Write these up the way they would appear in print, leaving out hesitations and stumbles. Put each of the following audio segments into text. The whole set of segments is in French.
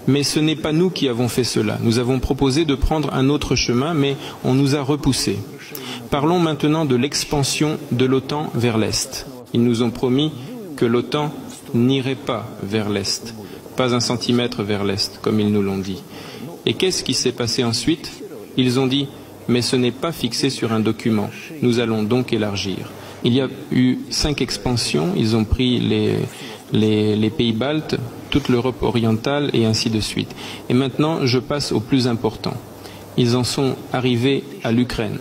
Mais ce n'est pas nous qui avons fait cela. Nous avons proposé de prendre un autre chemin, mais on nous a repoussés. Parlons maintenant de l'expansion de l'OTAN vers l'Est. Ils nous ont promis que l'OTAN n'irait pas vers l'Est, pas un centimètre vers l'Est, comme ils nous l'ont dit. Et qu'est-ce qui s'est passé ensuite? Ils ont dit, mais ce n'est pas fixé sur un document, nous allons donc élargir. Il y a eu 5 expansions, ils ont pris les pays baltes, toute l'Europe orientale et ainsi de suite. Et maintenant, je passe au plus important. Ils en sont arrivés à l'Ukraine.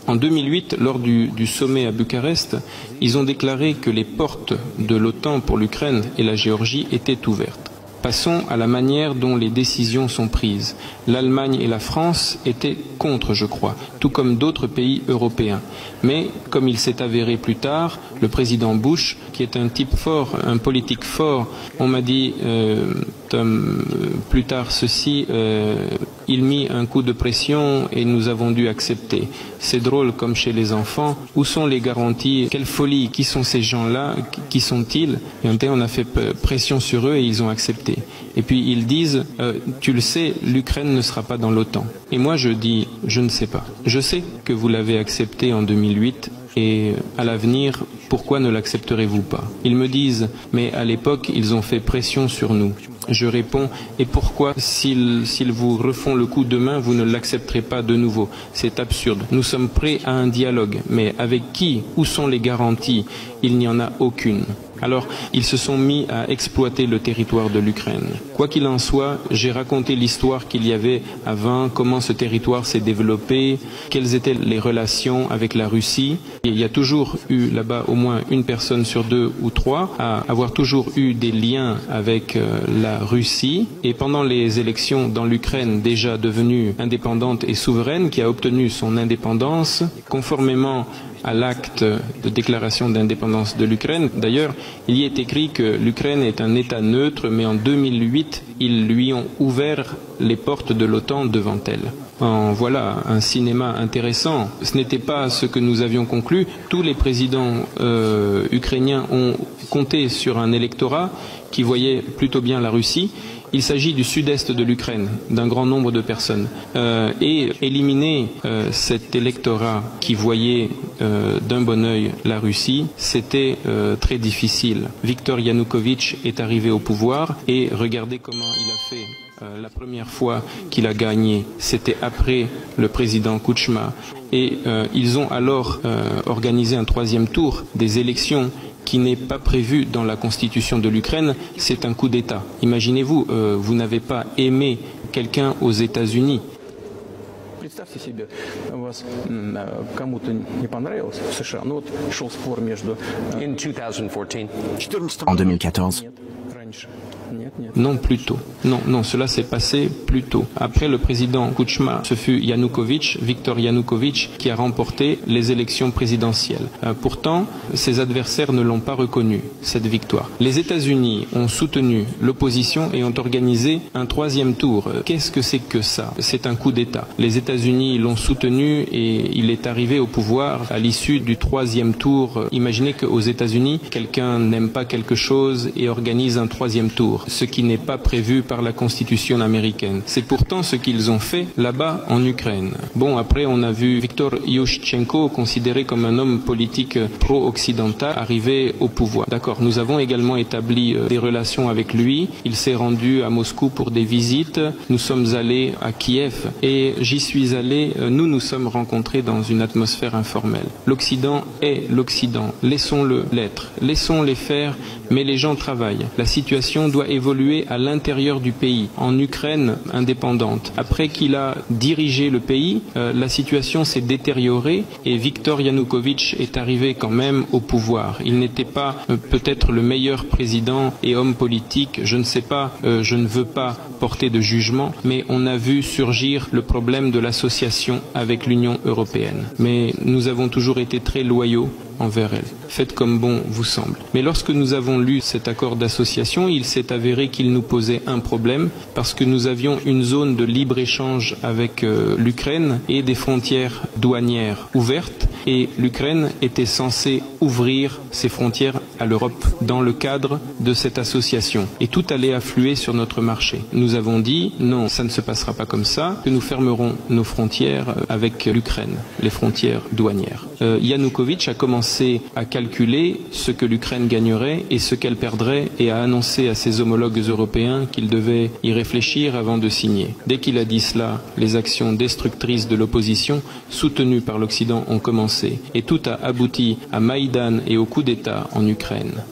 En 2008, lors du sommet à Bucarest, ils ont déclaré que les portes de l'OTAN pour l'Ukraine et la Géorgie étaient ouvertes. Passons à la manière dont les décisions sont prises. L'Allemagne et la France étaient contre, je crois, tout comme d'autres pays européens. Mais, comme il s'est avéré plus tard, le président Bush, qui est un type fort, un politique fort, on m'a dit plus tard ceci, il mit un coup de pression et nous avons dû accepter. C'est drôle comme chez les enfants. Où sont les garanties? Quelle folie? Qui sont ces gens-là? Qui sont-ils? Et on a fait pression sur eux et ils ont accepté. Et puis ils disent, tu le sais, l'Ukraine ne sera pas dans l'OTAN. Et moi je dis, je ne sais pas. Je sais que vous l'avez accepté en 2008 et à l'avenir, pourquoi ne l'accepterez-vous pas? Ils me disent, mais à l'époque, ils ont fait pression sur nous. Je réponds, et pourquoi, s'ils vous refont le coup demain, vous ne l'accepterez pas de nouveau? C'est absurde. Nous sommes prêts à un dialogue, mais avec qui? Où sont les garanties? Il n'y en a aucune. Alors, ils se sont mis à exploiter le territoire de l'Ukraine. Quoi qu'il en soit, j'ai raconté l'histoire qu'il y avait avant, comment ce territoire s'est développé, quelles étaient les relations avec la Russie. Et il y a toujours eu là-bas au moins une personne sur 2 ou 3 à avoir toujours eu des liens avec la Russie. Et pendant les élections dans l'Ukraine, déjà devenue indépendante et souveraine, qui a obtenu son indépendance, conformément à l'acte de déclaration d'indépendance de l'Ukraine. D'ailleurs, il y est écrit que l'Ukraine est un État neutre, mais en 2008, ils lui ont ouvert les portes de l'OTAN devant elle. En voilà un cinéma intéressant. Ce n'était pas ce que nous avions conclu. Tous les présidents ukrainiens ont compté sur un électorat qui voyait plutôt bien la Russie. Il s'agit du sud-est de l'Ukraine, d'un grand nombre de personnes. Et éliminer cet électorat qui voyait d'un bon œil la Russie, c'était très difficile. Viktor Yanukovych est arrivé au pouvoir et regardez comment il a fait. La première fois qu'il a gagné, c'était après le président Kuchma. Et ils ont alors organisé un 3e tour des élections qui n'est pas prévu dans la constitution de l'Ukraine. C'est un coup d'État. Imaginez-vous, vous n'avez pas aimé quelqu'un aux États-Unis. En 2014. Non, plus tôt. Non, cela s'est passé plus tôt. Après le président Kuchma, ce fut Yanukovych, Viktor Yanukovych, qui a remporté les élections présidentielles. Pourtant, ses adversaires ne l'ont pas reconnu, cette victoire. Les États-Unis ont soutenu l'opposition et ont organisé un 3e tour. Qu'est-ce que c'est que ça? C'est un coup d'État. Les États-Unis l'ont soutenu et il est arrivé au pouvoir à l'issue du 3e tour. Imaginez qu'aux États-Unis, quelqu'un n'aime pas quelque chose et organise un 3e tour, ce qui n'est pas prévu par la Constitution américaine. C'est pourtant ce qu'ils ont fait là-bas en Ukraine. Bon, après on a vu Viktor Yushchenko, considéré comme un homme politique pro-occidental, arriver au pouvoir. D'accord, nous avons également établi des relations avec lui. Il s'est rendu à Moscou pour des visites. Nous sommes allés à Kiev et j'y suis allé. Nous sommes rencontrés dans une atmosphère informelle. L'Occident est l'Occident. Laissons-le l'être. Laissons-les faire, mais les gens travaillent. La situation doit évoluer à l'intérieur du pays, en Ukraine indépendante. Après qu'il a dirigé le pays, la situation s'est détériorée et Viktor Yanukovych est arrivé quand même au pouvoir. Il n'était pas peut-être le meilleur président et homme politique, je ne sais pas, je ne veux pas porter de jugement, mais on a vu surgir le problème de l'association avec l'Union européenne. Mais nous avons toujours été très loyaux envers elle. Faites comme bon vous semble. Mais lorsque nous avons lu cet accord d'association, il s'est avéré qu'il nous posait un problème parce que nous avions une zone de libre-échange avec l'Ukraine et des frontières douanières ouvertes. et l'Ukraine était censée ouvrir ses frontières à l'Europe dans le cadre de cette association. Et tout allait affluer sur notre marché. Nous avons dit non, ça ne se passera pas comme ça, que nous fermerons nos frontières avec l'Ukraine, les frontières douanières. Yanukovych a commencé à calculer ce que l'Ukraine gagnerait et ce qu'elle perdrait et a annoncé à ses homologues européens qu'ils devaient y réfléchir avant de signer. Dès qu'il a dit cela, les actions destructrices de l'opposition, soutenues par l'Occident, ont commencé. Et tout a abouti à Maïdan et au coup d'État en Ukraine.